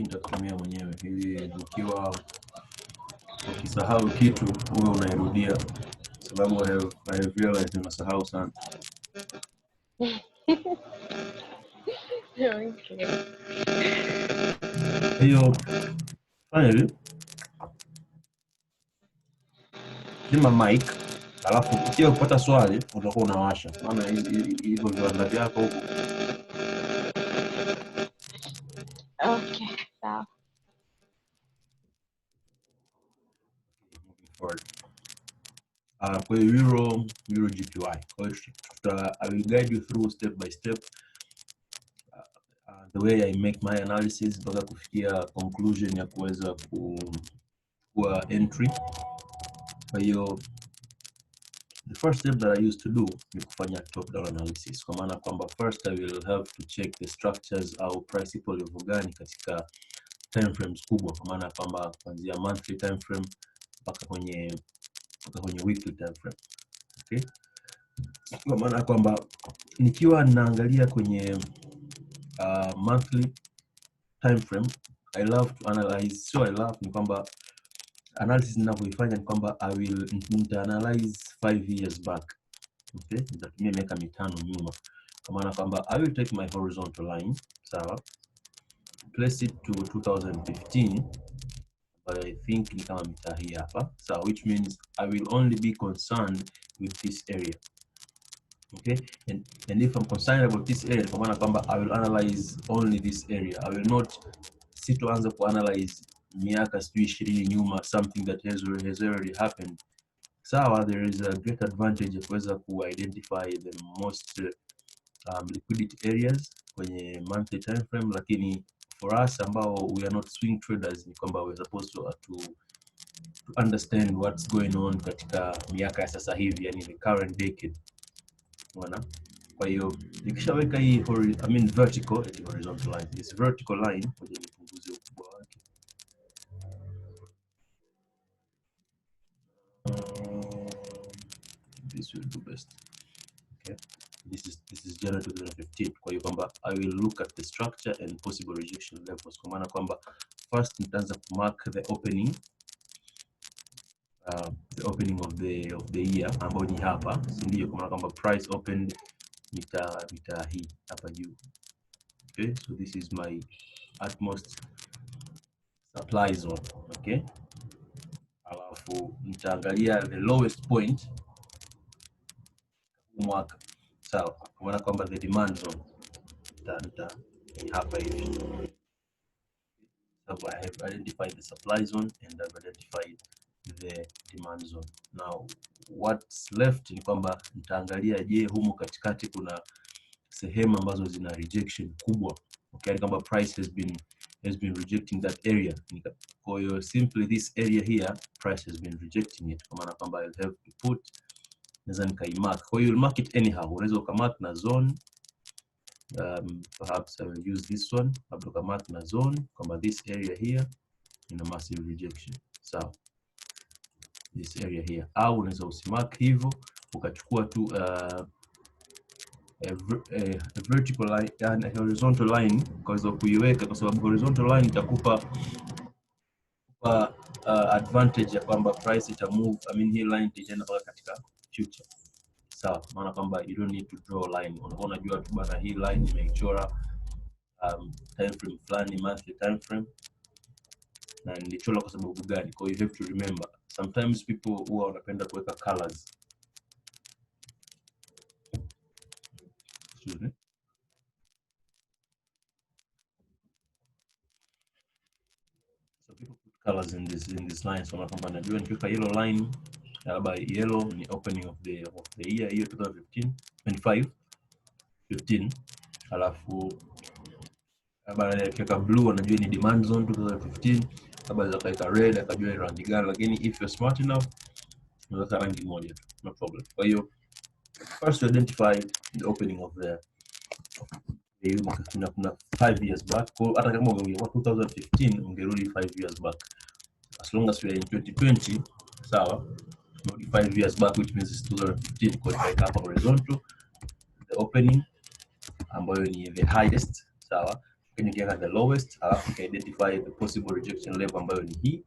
nitakutumia mwenyewe ili ukiwa ukisahau kitu wewe unairudia, sababu I have realized nimesahau sana. Okay. Hiyo finally zima mic, alafu ukiwa kupata swali utakuwa unawasha, maana hivyo viwanda vyako huko. Okay, sawa. Forward. Kwa EURJPY. Kwa hiyo I will guide you through step by step the way I make my analysis mpaka kufikia conclusion ya kuweza kuwa entry. Kwa hiyo the first step that I used to do ni kufanya top down analysis, kwa maana kwamba first I will have to check the structures au principle level gani katika time frames kubwa, kwa maana kwamba kuanzia monthly time frame mpaka kwenye weekly time frame. Okay, kwa maana kwamba nikiwa naangalia kwenye monthly time frame, I love to analyze. So I love ni kwamba analysis ninavyoifanya ni kwamba I will analyze 5 years back. Okay, nitatumia miaka 5 nyuma, kwa maana kwamba I will take my horizontal line, sawa, place it to 2015, but I think ni kama mita hii hapa, so which means I will only be concerned with this area. Okay, and if I'm concerned about this area, kwa maana kwamba I will analyze only this area. I will not sitoanza kuanalyze miaka 20 nyuma, something that has already happened. So there is a great advantage of kuweza identify the most liquidity areas kwenye monthly time frame, lakini for us ambao we are not swing traders, ni kwamba we are supposed to understand what's going on katika miaka ya sasa hivi, yani the current decade. Unaona? Kwa hiyo nikishaweka hii vertical and horizontal line, this vertical line kwenye nipunguze ukubwa wake. This will do best. Okay, this is January 2015. Kwa hiyo kwamba I will look at the structure and possible rejection levels, kwa maana kwamba first nitaanza mark the opening of the year ambao ni hapa, ndio kwa maana kwamba price opened mita hii hapa juu. Okay, so this is my utmost supply zone. Okay, alafu nitaangalia the lowest point mwaka, sawa, kwa maana kwamba the demand zone hapa hivi. So I have identified the supply zone and I've identified the demand zone. Now what's left ni kwamba nitaangalia, je, humo katikati kuna sehemu ambazo zina rejection kubwa. Okay, kama price has been rejecting that area. Kwa hiyo simply this area here price has been rejecting it, kwa maana kwamba I'll have to put, naweza nikaimark. Kwa hiyo you'll mark it anyhow, unaweza ukamark na zone. Perhaps I will use this one, labda ukamark na zone kwamba this area here in a massive rejection, so this area here. Au unaweza usimark hivyo ukachukua tu a vertical line and a horizontal line kwa kuiweka, kwa sababu horizontal line itakupa advantage ya kwamba price ita move, hii line itaenda mpaka katika future. Sawa, maana kwamba you don't need to draw a line. Unajua tu bana, hii line imechora time frame fulani, monthly time frame, na nilichora kwa sababu gani. Kwa you have to remember, sometimes people huwa wanapenda kuweka colors. Excuse me. So people put colors in this line, so kwamba najua nikiweka yellow line, labda yellow ni opening of the year 2015, alafu labda nikiweka blue anajua ni demand zone 2015, labda nikaweka red akajua ni rangi gani. Lakini if you're smart enough unaweka rangi moja tu, no problem. Kwa hiyo first to identify the opening of the kuna 5 years back. Kwa hata kama ungekuwa 2015 ungerudi 5 years back, as long as we are in 2020, sawa, 5 years back, which means it's 2015. Kwa hiyo hapa horizontal, the opening ambayo ni the highest, sawa, Nikiweka the lowest, alafu nika identify the possible rejection level ambayo ni hii,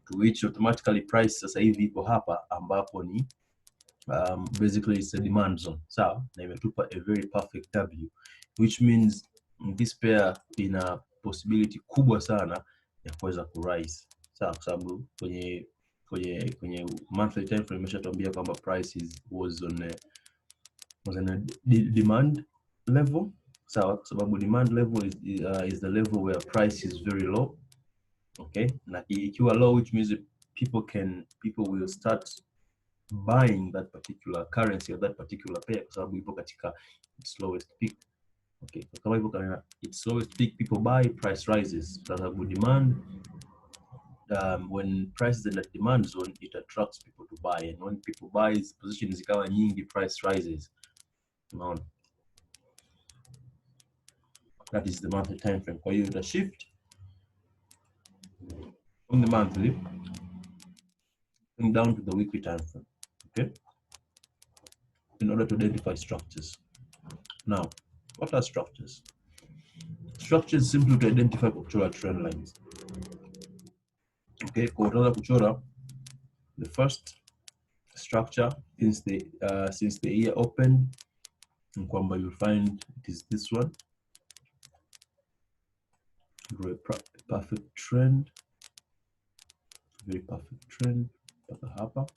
to which automatically price sasa hivi ipo hapa ambapo ni basically it's a demand zone, sawa, na imetupa a very perfect W, which means this pair ina possibility kubwa sana ya kuweza ku rise, sawa, kwa sababu kwenye monthly time frame imeshatuambia kwamba price was on a demand level, sawa, kwa sababu demand level is the level where price is very low, okay, na ikiwa low, which means people will start buying that particular currency or that particular pair kwa sababu ipo katika its lowest peak, okay. So kama ipo katika its lowest peak, people buy, price rises, kwa sababu demand, when price is in the demand zone, it attracts people to buy, and when people buy, position zikawa nyingi, price rises. Unaona, that is the monthly time frame. Kwa hiyo the shift from the monthly down to the weekly time frame, okay, in order to identify structures. Now, what are structures? Structures simply to identify kuchora trend lines. Okay, kwa utaweza kuchora the first structure since the year opened, kwamba you'll find it is this one. Draw a perfect trend, very perfect trend mpaka hapa,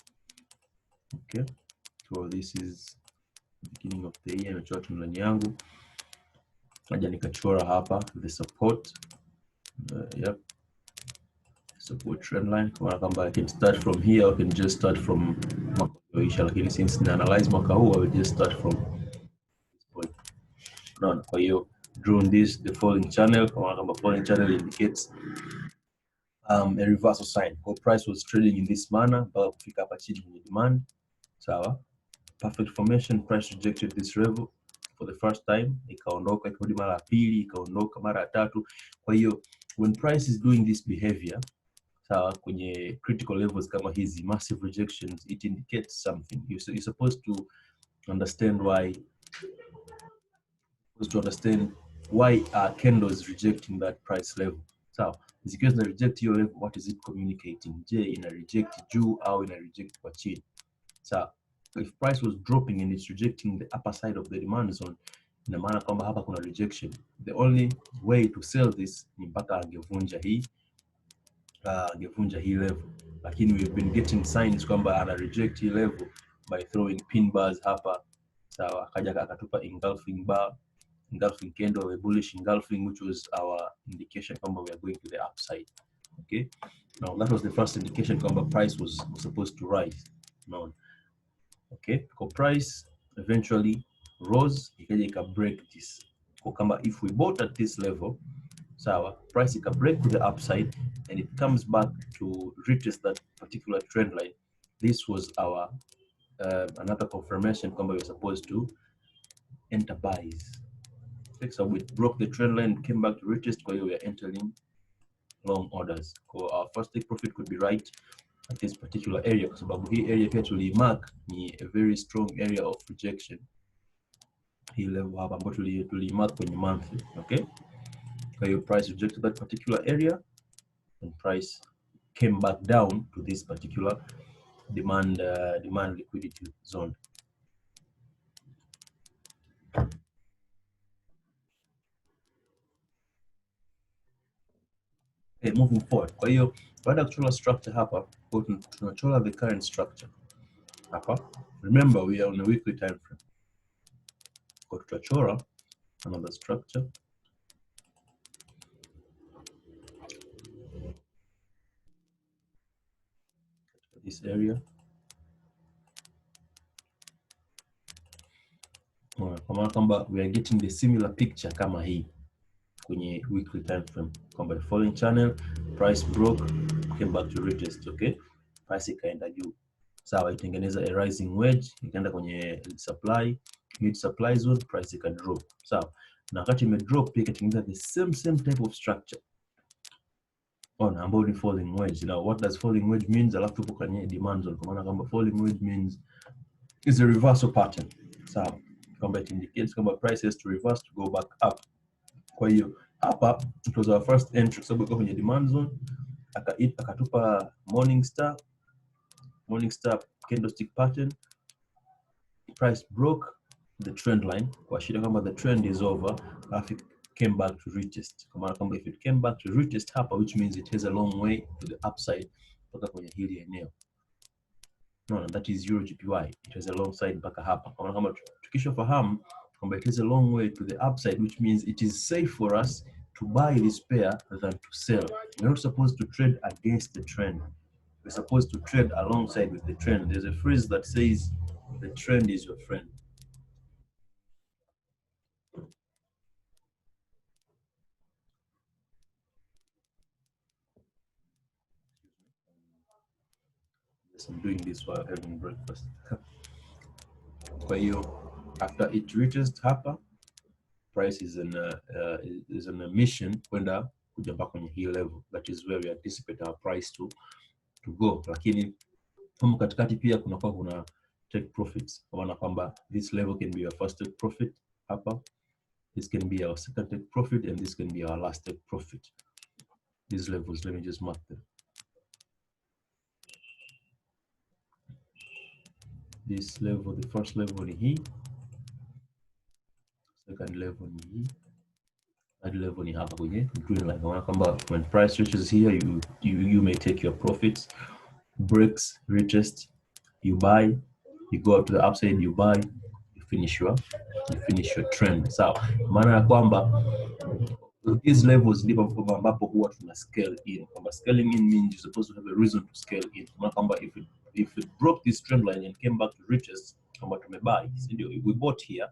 okay. So this is the beginning of the year, nimechora trend yangu, naja nikachora hapa the support, yep, support trend line, kwa kwamba I can start from here, I can just start from mwaka uliyoisha, lakini since na analyze mwaka huu, I will just start from this point. Unaona, kwa hiyo drawn this the falling channel, kwa kwamba falling channel indicates a reversal sign. Kwa price was trading in this manner mpaka kufika hapa chini kwenye demand, sawa. Perfect formation, price rejected this level for the first time, ikaondoka, ikarudi mara ya pili, ikaondoka mara ya tatu. Kwa hiyo when price is doing this behavior, sawa, kwenye critical levels kama hizi, massive rejections, it indicates something. You're supposed to understand why candle is rejecting that price level. So zikiwa zina reject your level, what is it communicating? Je, ina reject juu au ina reject kwa chini? So if price was dropping and it's rejecting the upper side of the demand zone, ina maana kwamba hapa kuna rejection. The only way to sell this ni mpaka angevunja hii level, lakini we've been getting signs kwamba ana reject hii level by throwing pin bars hapa, sawa, akaja akatupa engulfing bar, engulfing candle, a bullish engulfing, which was our indication kwamba we are going to the upside, okay. Now that was the first indication kwamba price was supposed to rise. Now, okay, kwa price eventually rose, ikaja ika break this, kwa kama if we bought at this level, sawa, price ika break to the upside and it comes back to retest that particular trend line, this was our another confirmation kwamba we're supposed to enter buys. So we broke the trend line, came back to retest, kwa hiyo we are entering long orders. So our first take profit could be right at this particular area, kwa sababu hii area pia tulimark ni a very strong area of rejection. Hii level hapa ambayo tulimark kwenye monthly, okay. Kwa hiyo price rejected that particular area and price came back down to this particular demand liquidity zone. Okay, moving forward. Kwa hiyo baada ya kuchora structure hapa, tunachora the current structure hapa. Remember we are on a weekly time frame. Kwa tutachora another structure. This area. Kwa maana kwamba we are getting the similar picture kama hii kwenye weekly time frame, kwamba the falling channel, price broke, came back to retest, okay. Price ikaenda juu, sawa, itengeneza a rising wedge, ikaenda kwenye mid supply zone, price ika drop, sawa, na wakati ime drop pia ikatengeneza the same type of structure ambayo ni falling wedge. Now what does falling wedge means? Alafu tupo kwenye demand zone, kwa maana kwamba falling wedge means is a reversal pattern, sawa, kwamba it indicates kwamba price has to reverse to go back up. Kwa hiyo hapa it was our first entry, sababu iko kwenye demand zone, akatupa morning star candlestick pattern, price broke the trend line, kuashiria kama the trend is over, alafu came back to retest. Kwa maana kwamba if it came back to retest hapa, which means it has a long way to the upside mpaka kwenye hili eneo. No, that is EURJPY. It has a long side mpaka hapa. Kwa maana kama tukishafahamu kwamba it has a long way to the upside, which means it is safe for us to buy this pair than to sell. We're not supposed to trade against the trend. We're supposed to trade alongside with the trend. There's a phrase that says the trend is your friend. Yes, I'm doing this while having breakfast. Kwa hiyo after it reaches hapa, price is in a mission kwenda kuja mpaka kwenye hii level. That is where we anticipate our price to go. Lakini humu katikati pia kuna take profits, kwa maana kwamba this level can be your first take profit hapa, this can be our second take profit, and this can be our last take profit. These levels, let me just mark them. This level, the first level ni hii, second level ni hii, third level ni hapa kwenye green line. Kwa maana kwamba when price reaches here, you may take your profits. Breaks retest, you buy, you go up to the upside, you buy, you finish your trend. So maana ya kwamba these levels ndipo ambapo huwa tuna scale in. Kwamba scaling in means you're supposed to have a reason to scale in. Maana kwamba if it broke this trend line and came back to retest, kwamba tumebuy, ndio we bought here,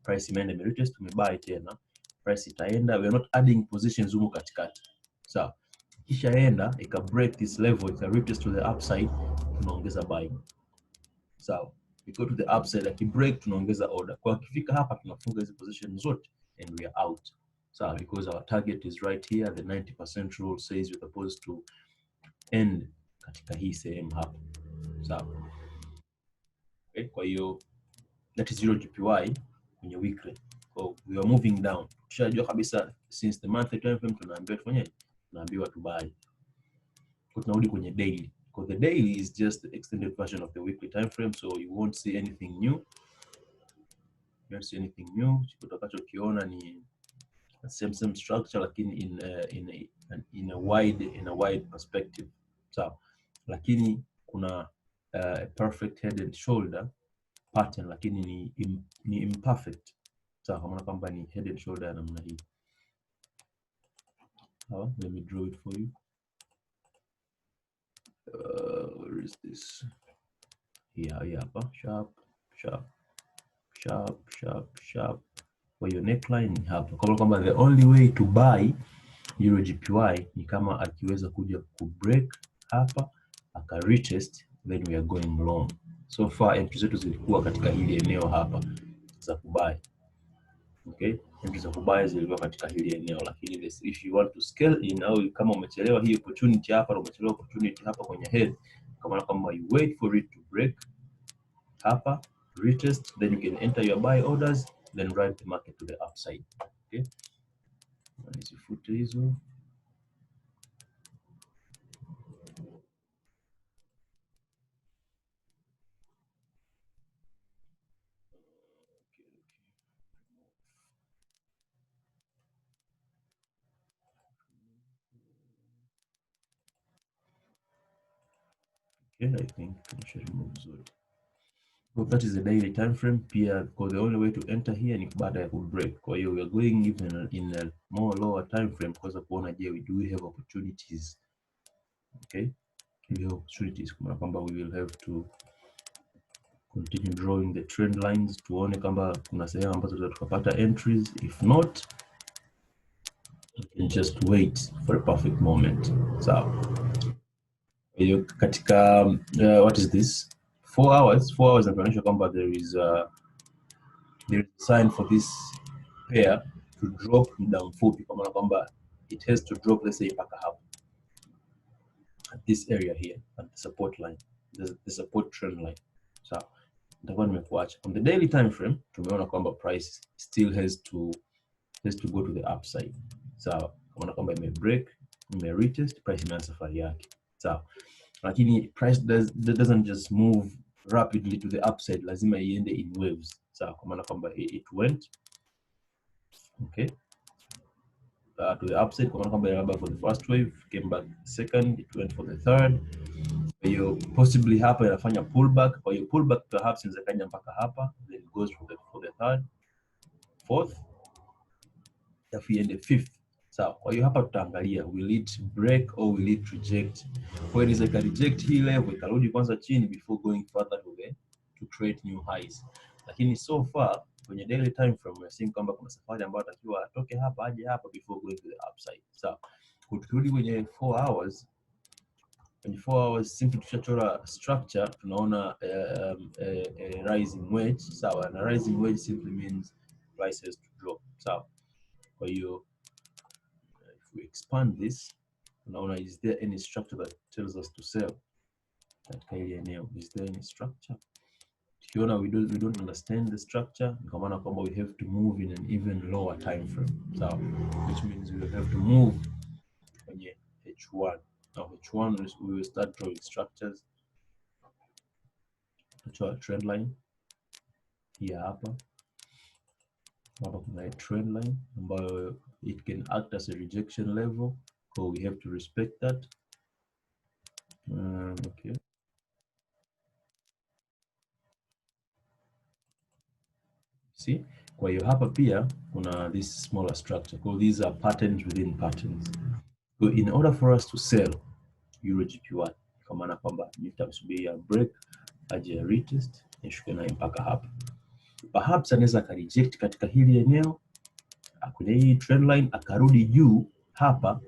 price imeenda retest, tumebuy tena, price itaenda, we are not adding positions huko katikati. So kishaenda ika break this level, ika retest to the upside, tunaongeza buy. So we go to the upside, like break, tunaongeza order. Kwa kifika hapa tunafunga hizo position zote and we are out. So because our target is right here, the 90% rule says we're supposed to end katika hii sehemu hapa. So okay, kwa hiyo that is EURJPY kwenye weekly. So we are moving down. Tushajua kabisa since the monthly time frame tunaambiwa tufanyaje? Tunaambiwa to buy. Tunarudi kwenye daily. Because the daily is just the extended version of the weekly time frame, so you won't see anything new. You won't see anything new. Utakachokiona ni same structure, lakini in a wide perspective. So lakini kuna a perfect head and shoulder pattern, lakini ni imperfect. So kwa maana kwamba ni head and shoulder namna hii. Let me draw it for you. Where is this? Yeah, sharp. For your neckline ni hapa. Kwa kwamba the only way to buy EURJPY ni kama akiweza kuja ku break hapa aka retest, then we are going long. So far entry zetu zilikuwa katika hili eneo hapa za kubuy. Okay, entry za kubuy zilikuwa katika hili eneo, lakini if you want to scale in, au kama umechelewa hii opportunity hapa na umechelewa opportunity hapa kwenye head, kama kama you wait for it to break hapa, retest, then you can enter your buy orders, then ride the market to the upside. Okay, nisifute hizo. Okay, I think I should remove zote. So that is the daily time frame. Pia because the only way to enter here ni baada ya break. Kwa hiyo we are going even in a more lower time frame because kuona je, do we have opportunities. Okay, we have opportunities, kwa kwamba we will have to continue drawing the trend lines tuone kama kuna sehemu ambazo tukapata entries. If not, you can just wait for a perfect moment. So katika what is this, 4 hours inaonyesha kwamba there is a sign for this pair to drop muda mfupi, kwa maana kwamba it has to drop, let's say mpaka hapa at this area here at the support line, the support trend line. So nitakuwa nimekuacha on the daily time frame. Tumeona kwamba price still has to go to the upside. sawa. Unaona kwamba ime break, ime retest, price imeanza safari yake, sawa. Lakini price doesn't just move rapidly to the upside, lazima iende in waves, sawa, kwa maana kwamba it went okay to the upside, kwa maana kwamba ilibaba for the first wave, came back second, it went for the third. Kwa hiyo possibly hapa inafanya pullback, kwa hiyo pullback perhaps inaweza kaja mpaka hapa, then it goes for the third, fourth, alafu iende fifth, sawa. Kwa hiyo hapa tutaangalia will it break or will it reject. Kwa hiyo inaweza reject hii level ikarudi kwanza chini before going further to create new highs, lakini so far kwenye daily time frame we are seeing kwamba kuna safari ambayo atakiwa atoke hapa aje hapa before going to the upside, sawa. Kwa tukirudi kwenye 4 hours, kwenye 4 hours simply tushachora structure, tunaona rising wedge, sawa, na rising wedge simply means prices to drop, sawa. Kwa hiyo if we expand this, tunaona is there any structure that tells us to sell katika hili eneo? Is there any structure? Tukiona we don't understand the structure, kwa maana kwamba we have to move in an even lower time frame, so which means we will have to move kwenye H1. Now H1 we will start drawing structures. Tutoa trend line hii hapa kuna trend line ambayo it can act as a rejection level, so we have to respect that. Okay. See, kwa hiyo hapa pia kuna this smaller structure, so these are patterns within patterns. So in order for us to sell EURJPY, kwa maana kwamba nitamsubiria break aje retest nishuke naye mpaka hapa, perhaps anaweza ka reject katika hili eneo kwenye hii trend line akarudi juu hapa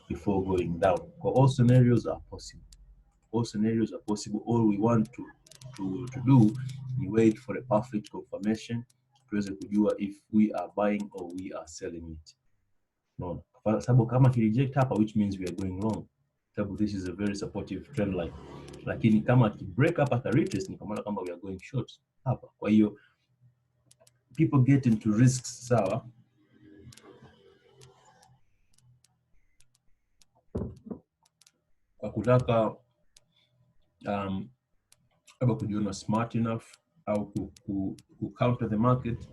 before going down. Kwa all scenarios are possible. All scenarios are possible. All we want to do ni wait for a perfect confirmation tuweze kujua if we are buying or we are selling it. No, kwa sababu kama ki reject hapa, which means we are going long, sababu this is a very supportive trend line. Lakini kama ki break up at a retest ni kwa maana kama we are going short hapa. Kwa hiyo people get into risks, sawa, kwa kutaka aba kujiona smart enough au ku counter the market.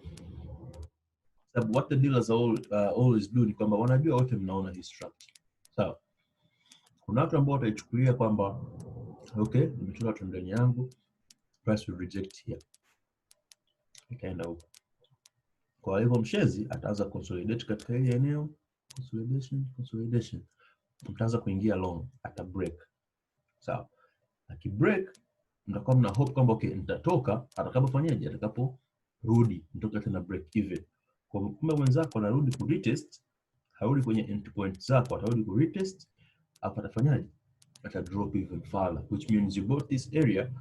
Sababu what the dealers always do ni kwamba wanajua wote mnaona hii structure, sawa. Kuna watu ambao wataichukulia kwamba okay, nimetoka trend line yangu, price will reject here, ikaenda huko. Kwa hivyo mshezi ataanza consolidate katika hili eneo, consolidation, mtaanza kuingia long, ata break, sawa. Aki break mtakuwa mna hope kwamba okay, nitatoka atakapofanyaje, atakaporudi mtoka tena break even. Kwa kumbe mwenzako anarudi ku retest, harudi kwenye entry point zako, atarudi ku retest, hapa atafanyaje, ata drop even further, which means you bought this area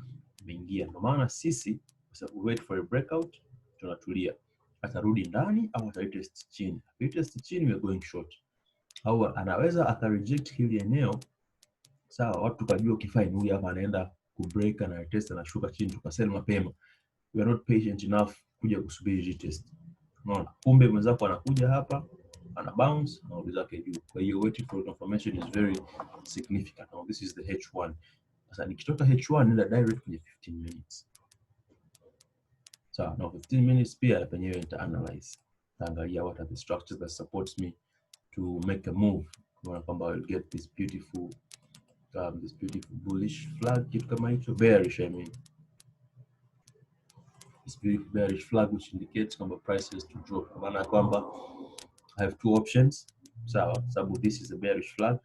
umeingia. Kwa maana sisi we wait for a breakout, tunatulia, atarudi ndani au ata retest chini. Retest chini we are going short, au anaweza aka reject hili eneo, sawa, watu tukajua kifine huyu hapa anaenda ku break na retest na shuka chini, tukasell mapema. We are not patient enough kuja kusubiri retest. Unaona, kumbe mwenzako anakuja hapa ana bounce na rudi zake juu. Kwa hiyo waiting for confirmation is very significant. Now this is the H1. Sasa nikitoka H1 nenda direct kwenye 15 minutes. So now 15 minutes pia penyewe nita analyze, taangalia what are the structures that supports me to make a move, kwa kwamba I'll get this beautiful bullish flag, kitu kama hicho, bearish I mean. This beautiful bearish flag which indicates kwamba prices to drop, kwa maana kwamba I have two options, sawa. Sababu this is a bearish flag,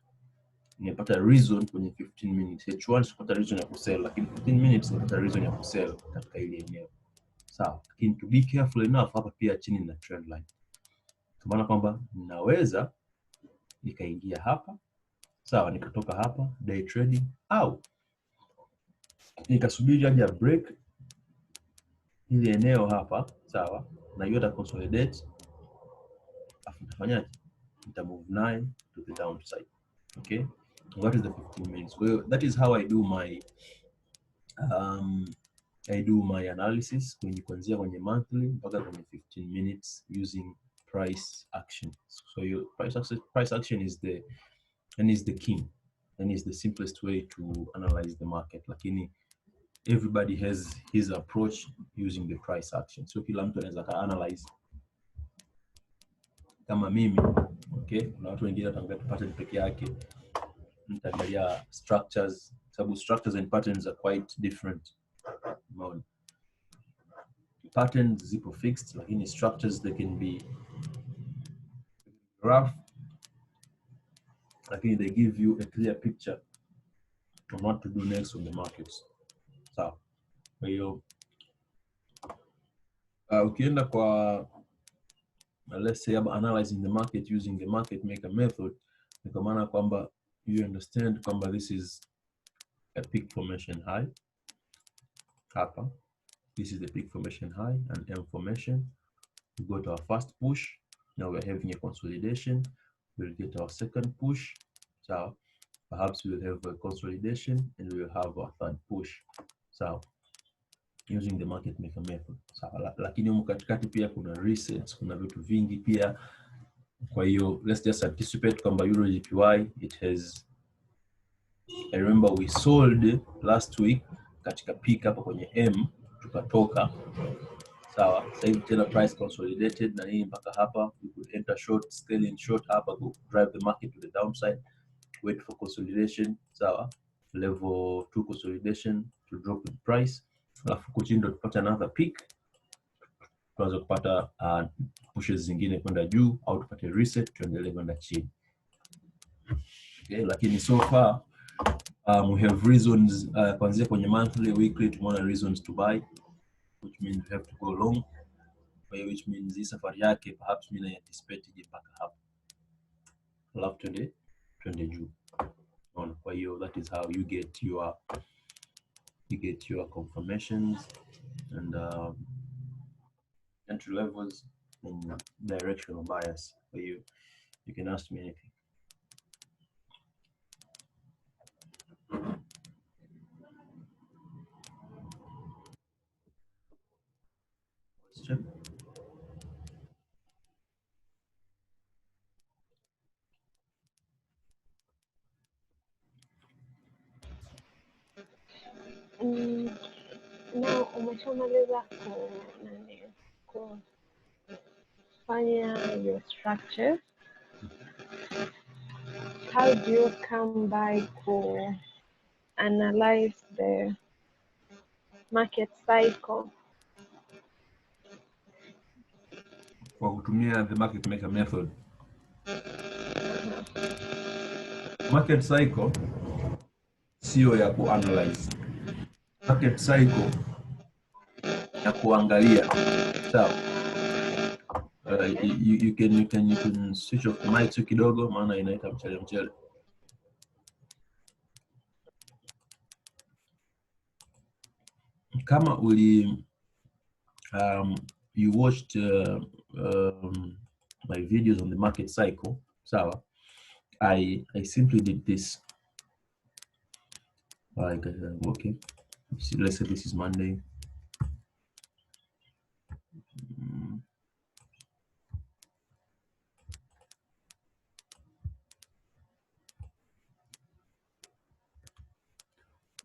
nimepata reason kwenye 15 minutes H1, sipata reason ya kusell, lakini 15 minutes nimepata reason ya kusell katika ile eneo, sawa. Lakini to be careful enough, hapa pia chini na trend line, kwa maana kwamba ninaweza nikaingia hapa, sawa, nikatoka hapa day trading, au nikasubiri aje break ile eneo hapa, sawa, na hiyo ta consolidate, afu nitafanyaje, nita move 9 to the downside. Okay, what is the 15 minutes? Kwa hiyo that is how I do my analysis, kuanzia kwenye monthly mpaka kwenye 15 minutes using price action. So your price action is the king, and is the simplest way to analyze the market. Lakini everybody has his approach using the price action. So kila mtu anaweza ka analyze kama mimi, okay, na watu wengine wataangalia pattern peke yake, nitaangalia structures, sababu structures and patterns are quite different. Patterns zipo fixed, lakini structures they can be rough, lakini they give you a clear picture on what to do next on the markets. So kwa hiyo ukienda kwa let's say about analyzing the market using the market maker method, ni kwa maana kwamba you understand kwamba this is a peak formation high hapa. This is the peak formation high and M formation. We go to our first push. Now we're having a consolidation. We'll get our second push. So perhaps we'll have a consolidation and we'll have our third push. So using the market maker method. So lakini huko katikati pia kuna resets, kuna vitu vingi pia. Kwa hiyo let's just anticipate kwamba EURJPY it has, I remember we sold last week katika peak hapa kwenye M tukatoka. Sawa, sasa hivi tena price consolidated na nini mpaka hapa, we could enter short, still in short hapa, go drive the market to the downside, wait for consolidation. Sawa, level 2 consolidation to drop the price, alafu kuchindo tupata another peak, tuanze kupata pushes zingine kwenda juu au tupate reset tuendelee kwenda chini. Okay, lakini so far we have reasons kuanzia kwenye monthly, weekly tumeona reasons to buy, which means we have to go long, which means hii safari yake perhaps mimi na anticipate mpaka hapo, alafu twende juu. Kwa hiyo that is how you get your confirmations and entry levels and directional bias. For you can ask me anything. Question? Na umeshamaliza kufanya your structures, how do you come by to analyze the market cycle? Kwa kutumia the market maker method. Market cycle sio ya kuanalyze. Market cycle ya kuangalia. So you can switch off the mic kidogo maana inaita mchele. Kama uli you watched my videos on the market cycle, sawa, I simply did this. Like okay, let's say this is Monday.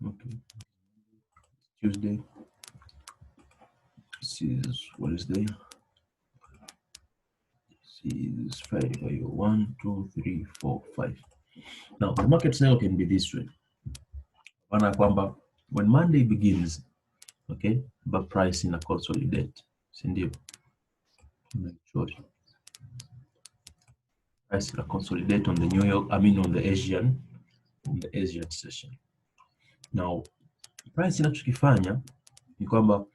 Okay, Tuesday. This is Wednesday. This is Friday. 1, 2, 3, 4, 5. Now the market cycle can be this way. When Monday begins, okay, but price in a consolidate. Sindio. Price in a consolidate on the New York, on the Asian session. Now price inachokifanya ni kwamba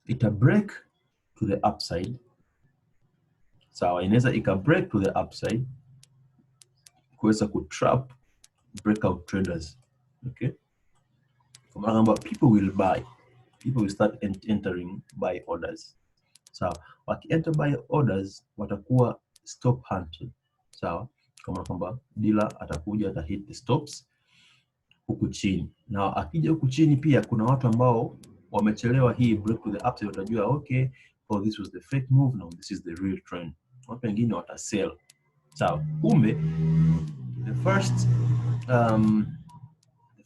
ita break to the upside. Sawa, inaweza ika break to the upside kuweza kutrap breakout traders. Okay, kwa maana kwamba people will start entering buy orders. Sawa, waki-enter buy orders watakuwa stop hunted. Sawa, kama kwamba dealer atakuja atahit the stops huku chini. Na akija huku chini pia kuna watu ambao wamechelewa hii break to the upside, watajua okay, oh this was the fake move, now this is the real trend. watu wengine watasell. Sawa. Kumbe the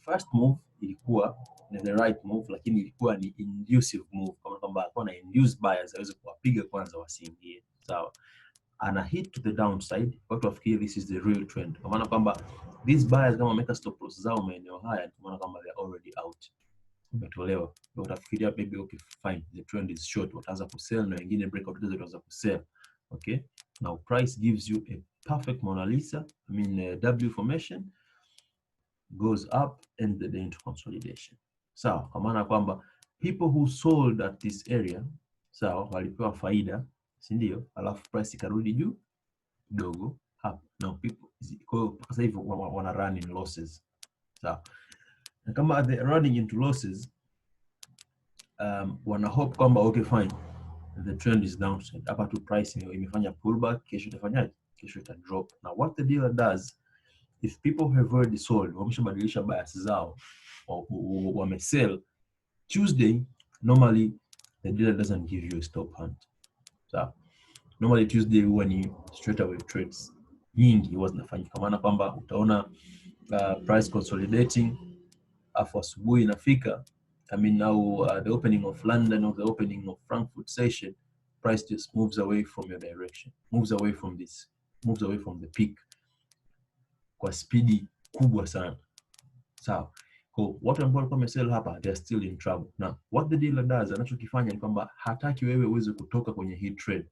first move ilikuwa ni the right move, lakini ilikuwa ni inducive move, kama kwamba alikuwa na induce buyers aweze kuwapiga kwanza wasiingie. Sawa. Ana hit to the downside, watu wafikiri this is the real trend, kwa maana kwamba these buyers kama wameka stop loss zao maeneo haya, kwa maana kwamba they are already out, umetolewa. Utafikiria maybe okay fine, the trend is short, wataanza kusell na wengine breakout hizo wataanza kusell. Okay, now price gives you a perfect Mona Lisa, I mean W formation, goes up and the day into consolidation. Sawa, kwa maana kwamba people who sold at this area, sawa, walipewa faida, si ndio? Alafu price ikarudi juu kidogo hapa. Now people kwa sasa hivi wana run in losses. Sawa. Na kama they running into losses, wana hope kwamba okay fine, the trend is downside. Hapa tu price imefanya pullback, kesho itafanyaje? Kesho ita drop. Now what the dealer does, if people have already sold, wameshabadilisha bias zao, wamesell, Tuesday, normally the dealer doesn't give you a stop hunt. So normally Tuesday huwa ni straight away trades nyingi huwa zinafanyika, maana kwamba utaona price consolidating, afu asubuhi inafika, I mean now the opening of London or the opening of Frankfurt session, price just moves away from your direction, moves away from the peak kwa speedi kubwa sana. Sawa. Kwa watu ambao walikuwa wamesell hapa, they are still in trouble. Now what the dealer does, anachokifanya ni kwamba hataki wewe uweze kutoka kwenye hii trade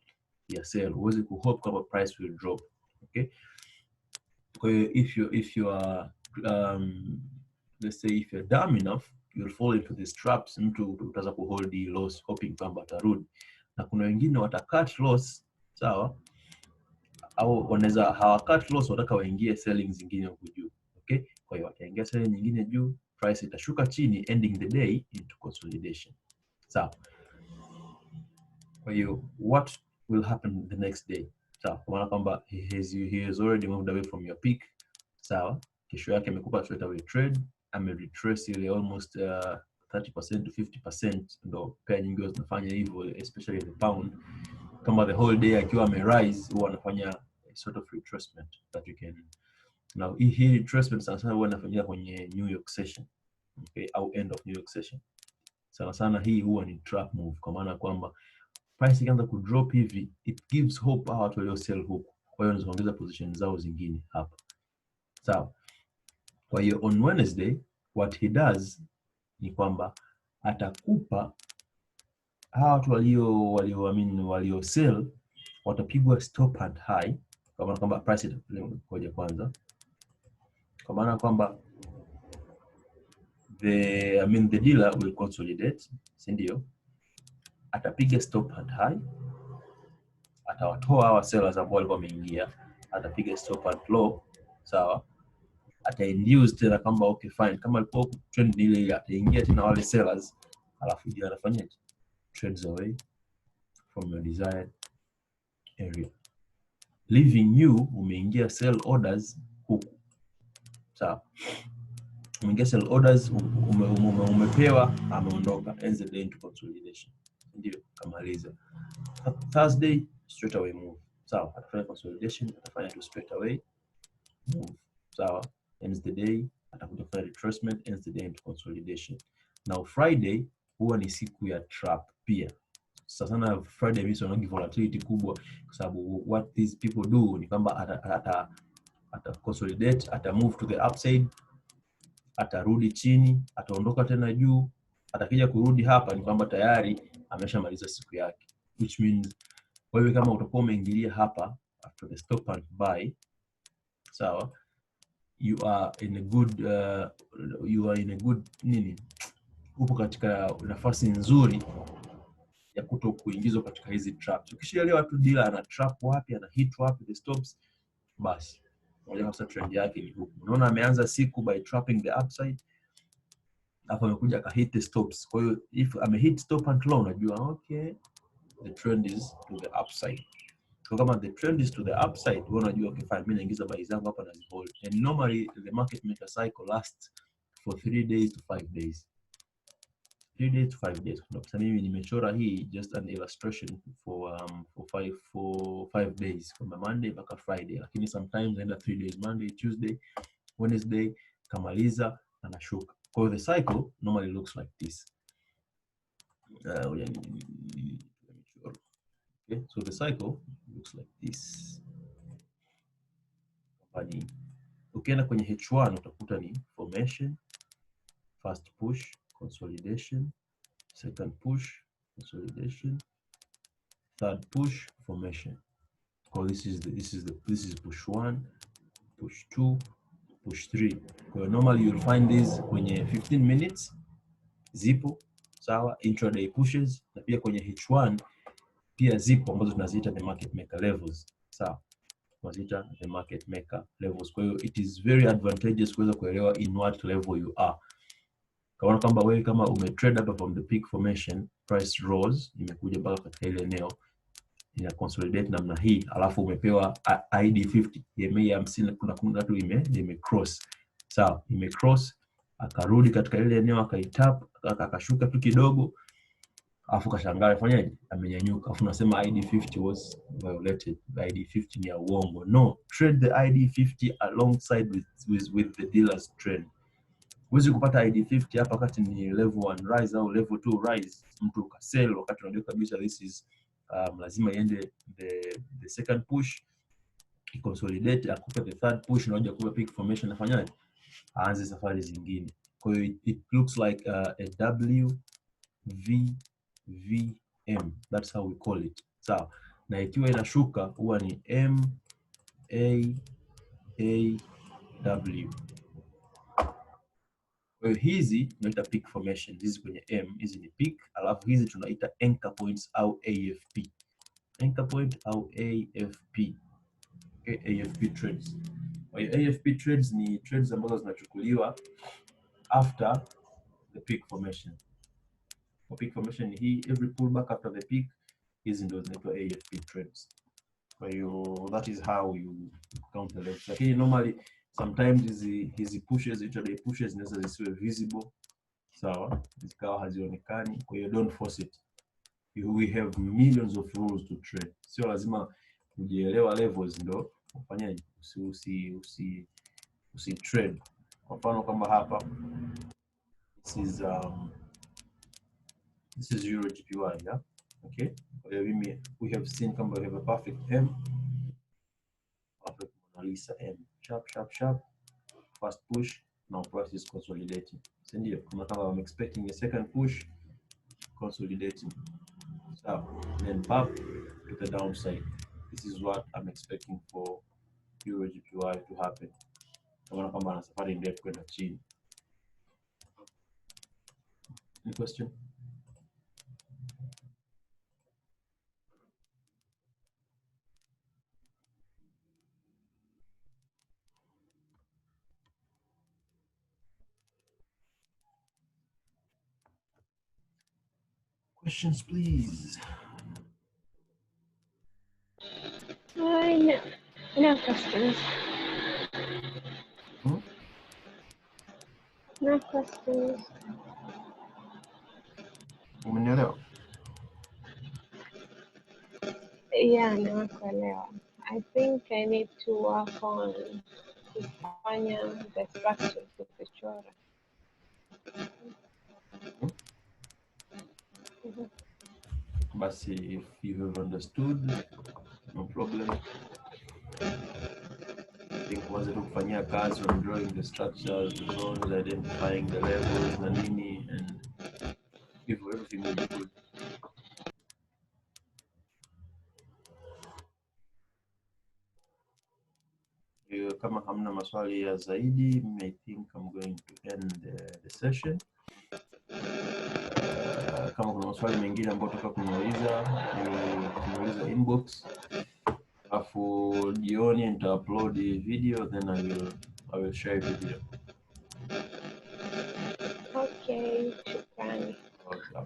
ya sell, uweze kuhope kwamba price will drop. Okay, kwa hiyo if you are let's say if you're dumb enough, you'll fall into these traps. Mtu utaanza kuhold the loss hoping kwamba atarudi, na kuna wengine watacut loss, sawa, au wanaweza hawacut loss, wataka waingie selling zingine huko juu. Okay, kwa hiyo wataingia selling nyingine juu, price itashuka chini, ending the day into consolidation. Sawa. Kwa hiyo what will happen the next day? Sawa, kwa maana kwamba he has already moved away from your peak. Sawa, kesho yake amekupa straight away trade, ame retrace ile almost 30% to 50%, ndo pair nyingi zinafanya hivyo, especially the pound. Kama the whole day akiwa ame rise, huwa anafanya a sort of retracement that you can now. Hii retracement sana huwa inafanyika kwenye New York session, okay, au end of New York session. Sana hii huwa ni trap move, kwa maana kwamba price ikianza ku drop hivi, it gives hope hawa watu walio sell huko, kwa hiyo wanaongeza position zao zingine hapa. Sawa. Kwa hiyo on Wednesday what he does ni kwamba atakupa hawa watu walio sell watapigwa stop and high, kwa maana kwamba price itakuja kwanza, kwa maana kwamba the dealer will consolidate, si ndio? Atapiga stop and high, atawatoa hawa sellers ambao walikuwa wameingia, atapiga stop and low, sawa. Ata induce tena kwamba okay fine, kama alikuwa trend ile ataingia tena wale sellers, alafu ndio anafanya trades away from your desired area, leaving you umeingia sell orders huku. Sawa, umeingia sell orders, umepewa, ameondoka, ends the day into consolidation, ndio kamaliza. Thursday straight away move. Sawa, atafanya consolidation, atafanya to straight away move. Sawa, ends the day, atakuja kufanya retracement, ends the day into consolidation. Now Friday huwa ni siku ya trap pia. Sasa Friday mimi sioni volatility kubwa, kwa sababu what these people do ni kwamba ata consolidate, ata move to the upside, atarudi chini, ataondoka tena juu, atakija kurudi hapa ni kwamba tayari ameshamaliza siku yake, which means wewe kama utakuwa umeingilia hapa after the stop and buy, sawa, you are in a good nini, upo katika nafasi nzuri ya kuto kuingizwa katika hizi traps. Ukishaelewa tu dealer ana trap wapi, ana hit wapi the stops, basi moja kwa trend yake ni huko. Unaona ameanza siku by trapping the upside, hapo amekuja aka hit the stops. Kwa hiyo if ame hit stop and low, unajua okay, the trend is to the upside. So kama the trend is to the upside, wewe unajua okay fine, mimi naingiza buy zangu hapa na hold. And normally the market maker cycle lasts for 3 days to 5 days. 3 days to 5 days. Kwa mimi nimechora hii just an illustration for 5 days from Monday mpaka Friday, lakini sometimes naenda 3 days, Monday, Tuesday, Wednesday, kamaliza anashuka. Kwa hiyo the cycle normally looks like this. Okay, so the cycle looks like this. Ukienda kwenye H1 utakuta ni formation, first push, consolidation, second push, consolidation, third push, formation. So this is push 1, push 2, push 3. So normally you'll find these kwenye 15 minutes zipo sawa, intraday pushes, na pia kwenye H1 pia zipo ambazo tunaziita the market maker levels sawa, tunaziita the market maker levels. Kwa hiyo it is very advantageous kuweza kuelewa in what level you are. Kaona kwamba wewe kama umetrade hapa from the peak formation, price rose imekuja mpaka katika ile eneo ina consolidate namna hii, alafu umepewa ID50 EMA 50, kuna tu ime cross sawa, ime cross akarudi katika ile eneo akaitap akashuka tu kidogo, alafu kashangaa afanyaje, amenyanyuka, alafu unasema ID50 was violated. ID50 ni ya uongo. No, trade the ID50 alongside with the dealer's trend. Huwezi kupata ID50 hapa wakati ni level 1 rise au level 2 rise, mtu ukasell wakati unajua kabisa this is lazima iende the second push, consolidate, akupe the third push, na unajua kupa peak formation, afanyaje, aanze safari zingine. Kwa hiyo it looks like a WVVM, that's how we call it sawa. Na ikiwa inashuka huwa ni MAAW. Kwa hiyo hizi tunaita peak formation, hizi kwenye M, hizi ni peak, alafu hizi tunaita anchor points au AFP. Anchor point au AFP. Okay, AFP trades. Kwa hiyo AFP trades ni trades ambazo zinachukuliwa after the peak formation. Kwa peak formation ni hii, every pullback after the peak, hizi ndio zinaitwa AFP trades. Kwa hiyo that is how you count the levels. Lakini normally sometimes hizi pushes, intraday pushes zinaweza zisiwe visible sawa, zikawa hazionekani. Kwa hiyo don't force it. We have millions of rules to trade. Sio lazima ujielewa levels ndo ufanyaje, usi trade. Kwa mfano kama hapa this is EURJPY, yeah? Okay, kwa hiyo we have seen kama we have a perfect M, perfect Mona Lisa M, sharp, first push, now price is consolidating. Ndio kama I'm expecting a second push, consolidating. So then back to the downside. This is what I'm expecting for EURJPY to happen. Kama kama na safari ndefu kwenda chini. Any question? Questions, please. No questions. No questions. Umenielewa? Yeah, nakuelewa. I think I need to work on kufanya the structures kuzichora. Basi if you have understood, no problem. I think kwanza tu kufanyia kazi on drawing the structures, the zones, identifying the levels na nini, and if everything will be good. Kama hamna maswali ya zaidi, I think I'm going to end the session. Kama kuna maswali mengine ambayo tutaka kuniuliza inbox. Afu jioni nita upload video, then I will share video. Okay, shukrani. Okay.